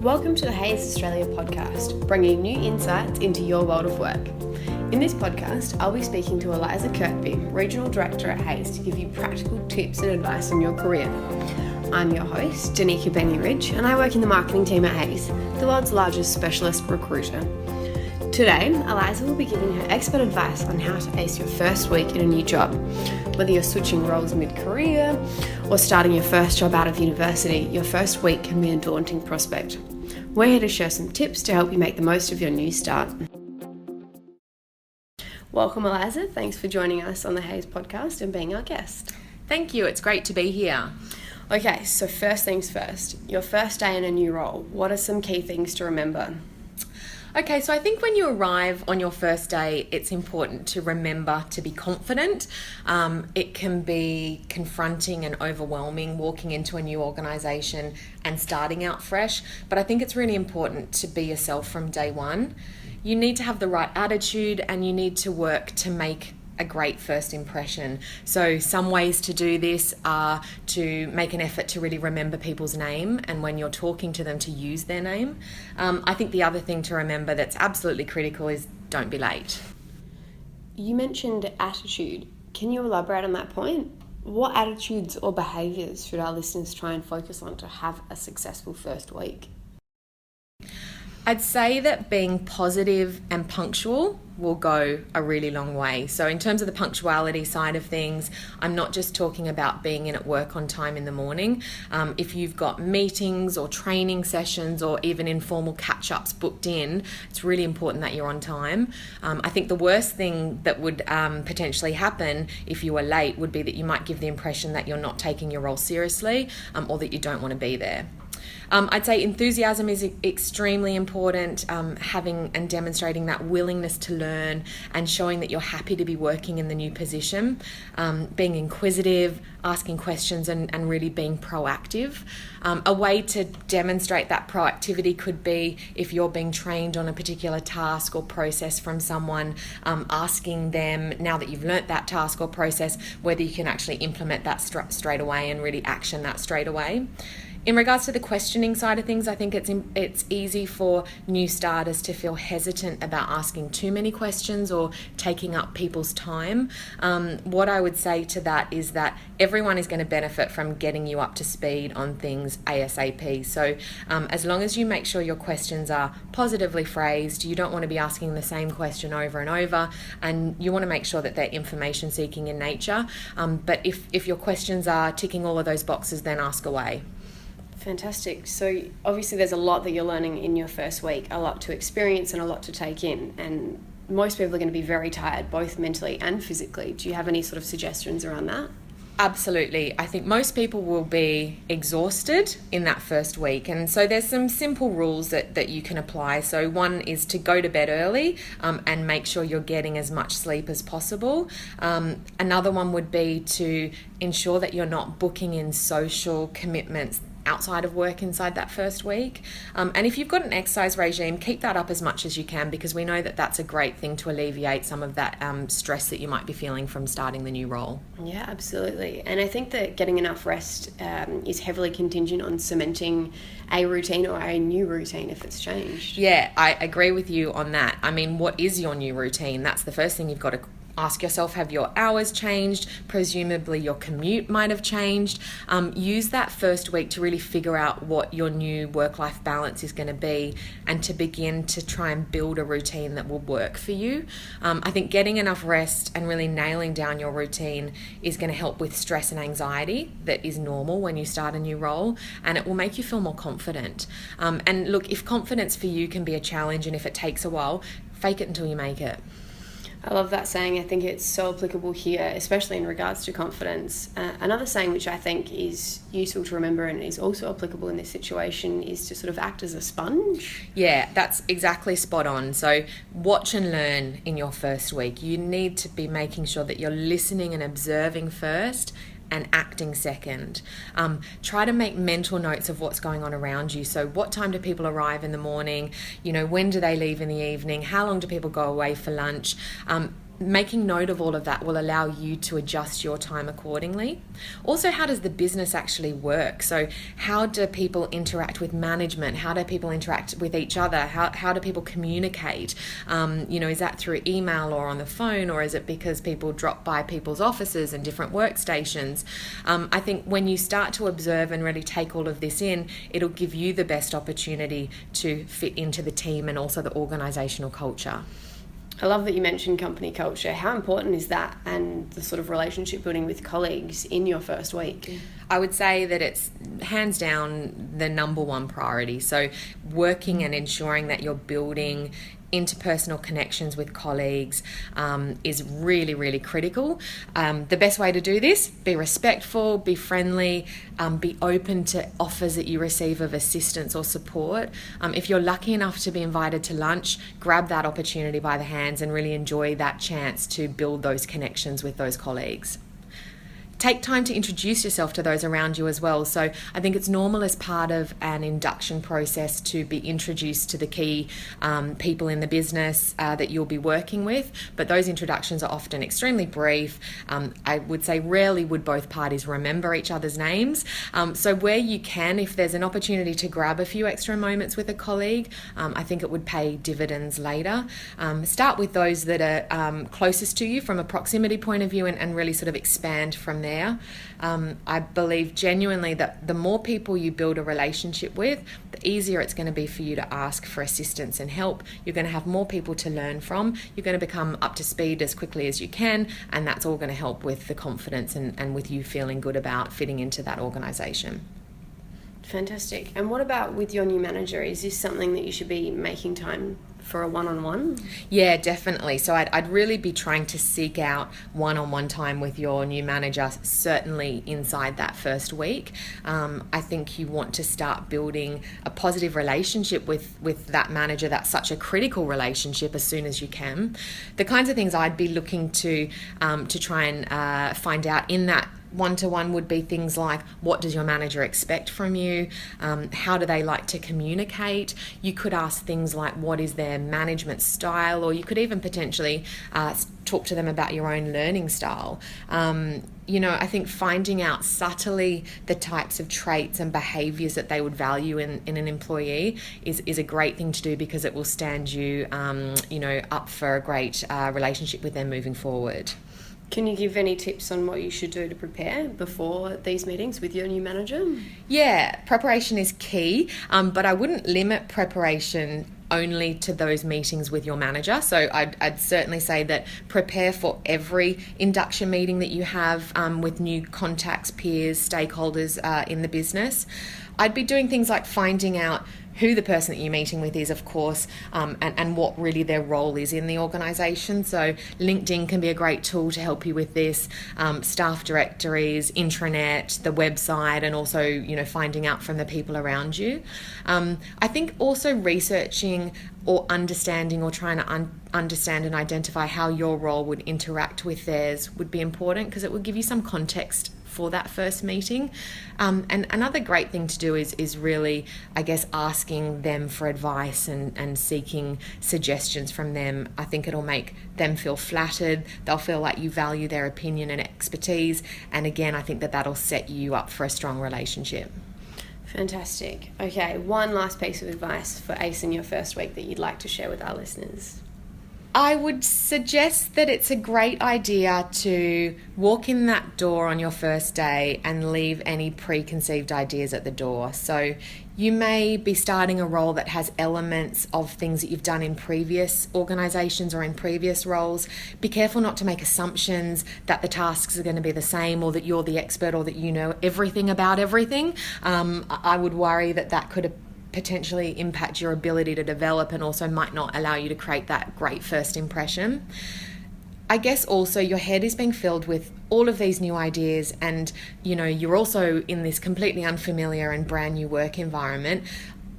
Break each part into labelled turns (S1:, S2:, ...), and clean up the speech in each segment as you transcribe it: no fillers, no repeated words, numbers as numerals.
S1: Welcome to the Hayes Australia podcast, bringing new insights into your world of work. In this podcast, I'll be speaking to Eliza Kirkby, Regional Director at Hayes, to give you practical tips and advice on your career. I'm your host, Danica Benny-Ridge, and I work in the marketing team at Hayes, the world's largest specialist recruiter. Today, Eliza will be giving her expert advice on how to ace your first week in a new job. Whether you're switching roles mid-career or starting your first job out of university, your first week can be a daunting prospect. We're here to share some tips to help you make the most of your new start. Welcome, Eliza. Thanks for joining us on the Hayes podcast and being our guest.
S2: Thank you. It's great to be here.
S1: Okay, so first things first, your first day in a new role. What are some key things to remember?
S2: Okay, so I think when you arrive on your first day, it's important to remember to be confident. It can be confronting and overwhelming walking into a new organisation and starting out fresh, but I think it's really important to be yourself from day one. You need to have the right attitude and you need to work to make a great first impression. So some ways to do this are to make an effort to really remember people's name, and when you're talking to them to use their name. I think the other thing to remember that's absolutely critical is don't be late.
S1: You mentioned attitude. Can you elaborate on that point? What attitudes or behaviours should our listeners try and focus on to have a successful first week?
S2: I'd say that being positive and punctual will go a really long way. So in terms of the punctuality side of things, I'm not just talking about being in at work on time in the morning. If you've got meetings or training sessions or even informal catch-ups booked in, it's really important that you're on time. I think the worst thing that would potentially happen if you were late would be that you might give the impression that you're not taking your role seriously or that you don't want to be there. I'd say enthusiasm is extremely important, having and demonstrating that willingness to learn and showing that you're happy to be working in the new position, being inquisitive, asking questions and really being proactive. A way to demonstrate that proactivity could be if you're being trained on a particular task or process from someone, asking them, now that you've learnt that task or process, whether you can actually implement that straight away and really action that straight away. In regards to the questioning side of things, I think it's easy for new starters to feel hesitant about asking too many questions or taking up people's time. What I would say to that is that everyone is going to benefit from getting you up to speed on things ASAP. So as long as you make sure your questions are positively phrased, you don't want to be asking the same question over and over, and you want to make sure that they're information seeking in nature. But if your questions are ticking all of those boxes, then ask away.
S1: Fantastic. So obviously there's a lot that you're learning in your first week, a lot to experience and a lot to take in, and most people are going to be very tired, both mentally and physically. Do you have any sort of suggestions around that?
S2: Absolutely. I think most people will be exhausted in that first week, and so there's some simple rules that you can apply. So one is to go to bed early and make sure you're getting as much sleep as possible. Another one would be to ensure that you're not booking in social commitments outside of work inside that first week. And if you've got an exercise regime, keep that up as much as you can, because we know that that's a great thing to alleviate some of that stress that you might be feeling from starting the new role.
S1: Yeah, absolutely. And I think that getting enough rest is heavily contingent on cementing a routine or a new routine if it's changed.
S2: Yeah, I agree with you on that. I mean, what is your new routine? That's the first thing you've got to ask yourself. Have your hours changed? Presumably your commute might have changed. Use that first week to really figure out what your new work-life balance is going to be and to begin to try and build a routine that will work for you. I think getting enough rest and really nailing down your routine is going to help with stress and anxiety that is normal when you start a new role, and it will make you feel more confident. And look, if confidence for you can be a challenge and if it takes a while, fake it until you make it.
S1: I love that saying. I think it's so applicable here, especially in regards to confidence. Another saying which I think is useful to remember and is also applicable in this situation is to sort of act as a sponge.
S2: Yeah, that's exactly spot on. So watch and learn in your first week. You need to be making sure that you're listening and observing first and acting second. Try to make mental notes of what's going on around you. So what time do people arrive in the morning? When do they leave in the evening? How long do people go away for lunch? making note of all of that will allow you to adjust your time accordingly. Also, how does the business actually work? So how do people interact with management? How do people interact with each other? How do people communicate? Is that through email or on the phone, or is it because people drop by people's offices and different workstations? I think when you start to observe and really take all of this in, it'll give you the best opportunity to fit into the team and also the organisational culture.
S1: I love that you mentioned company culture. How important is that and the sort of relationship building with colleagues in your first week?
S2: I would say that it's hands down the number one priority. So working and ensuring that you're building interpersonal connections with colleagues is really, really critical. The best way to do this, be respectful, be friendly, be open to offers that you receive of assistance or support. If you're lucky enough to be invited to lunch, grab that opportunity by the hands and really enjoy that chance to build those connections with those colleagues. Take time to introduce yourself to those around you as well. So I think it's normal as part of an induction process to be introduced to the key people in the business that you'll be working with, but those introductions are often extremely brief. I would say rarely would both parties remember each other's names. So where you can, if there's an opportunity to grab a few extra moments with a colleague, I think it would pay dividends later. Start with those that are closest to you from a proximity point of view and really sort of expand from there. I believe genuinely that the more people you build a relationship with, the easier it's going to be for you to ask for assistance and help. You're going to have more people to learn from. You're going to become up to speed as quickly as you can, and that's all going to help with the confidence and with you feeling good about fitting into that organisation.
S1: Fantastic. And what about with your new manager? Is this something that you should be making time for a one-on-one?
S2: Yeah, definitely. So I'd really be trying to seek out one-on-one time with your new manager, certainly inside that first week. I think you want to start building a positive relationship with that manager. That's such a critical relationship as soon as you can. The kinds of things I'd be looking to try and find out in that one-to-one would be things like, what does your manager expect from you? How do they like to communicate? You could ask things like, what is their management style? Or you could even potentially talk to them about your own learning style. I think finding out subtly the types of traits and behaviours that they would value in an employee is a great thing to do, because it will stand you, up for a great relationship with them moving forward.
S1: Can you give any tips on what you should do to prepare before these meetings with your new manager?
S2: Yeah, preparation is key, but I wouldn't limit preparation only to those meetings with your manager. So I'd certainly say that prepare for every induction meeting that you have with new contacts, peers, stakeholders in the business. I'd be doing things like finding out who the person that you're meeting with is, of course, and what really their role is in the organisation. So LinkedIn can be a great tool to help you with this, staff directories, intranet, the website, and also, finding out from the people around you. I think also researching or understanding or trying to understand and identify how your role would interact with theirs would be important, because it would give you some context for that first meeting. And another great thing to do is really, I guess, asking them for advice and seeking suggestions from them. I think it'll make them feel flattered. They'll feel like you value their opinion and expertise. And again, I think that'll set you up for a strong relationship.
S1: Fantastic. Okay, one last piece of advice for ACE in your first week that you'd like to share with our listeners.
S2: I would suggest that it's a great idea to walk in that door on your first day and leave any preconceived ideas at the door. So you may be starting a role that has elements of things that you've done in previous organisations or in previous roles. Be careful not to make assumptions that the tasks are going to be the same, or that you're the expert, or that you know everything about everything. I would worry that could potentially impact your ability to develop, and also might not allow you to create that great first impression. I guess also your head is being filled with all of these new ideas, and you're also in this completely unfamiliar and brand new work environment.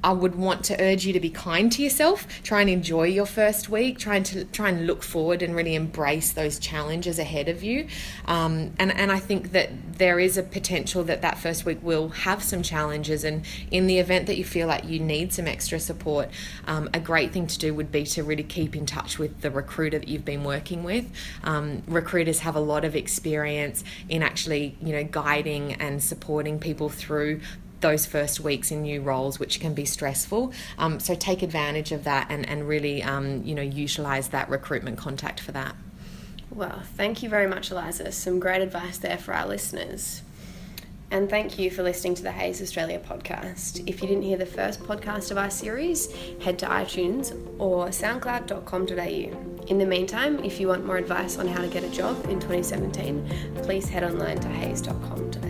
S2: I would want to urge you to be kind to yourself. Try and enjoy your first week. Try and look forward and really embrace those challenges ahead of you. And I think that there is a potential that first week will have some challenges. And in the event that you feel like you need some extra support, a great thing to do would be to really keep in touch with the recruiter that you've been working with. Recruiters have a lot of experience in actually, guiding and supporting people through those first weeks in new roles, which can be stressful. So take advantage of that and really, utilise that recruitment contact for that.
S1: Well, thank you very much, Eliza. Some great advice there for our listeners. And thank you for listening to the Hayes Australia podcast. If you didn't hear the first podcast of our series, head to iTunes or soundcloud.com.au. In the meantime, if you want more advice on how to get a job in 2017, please head online to hayes.com.au.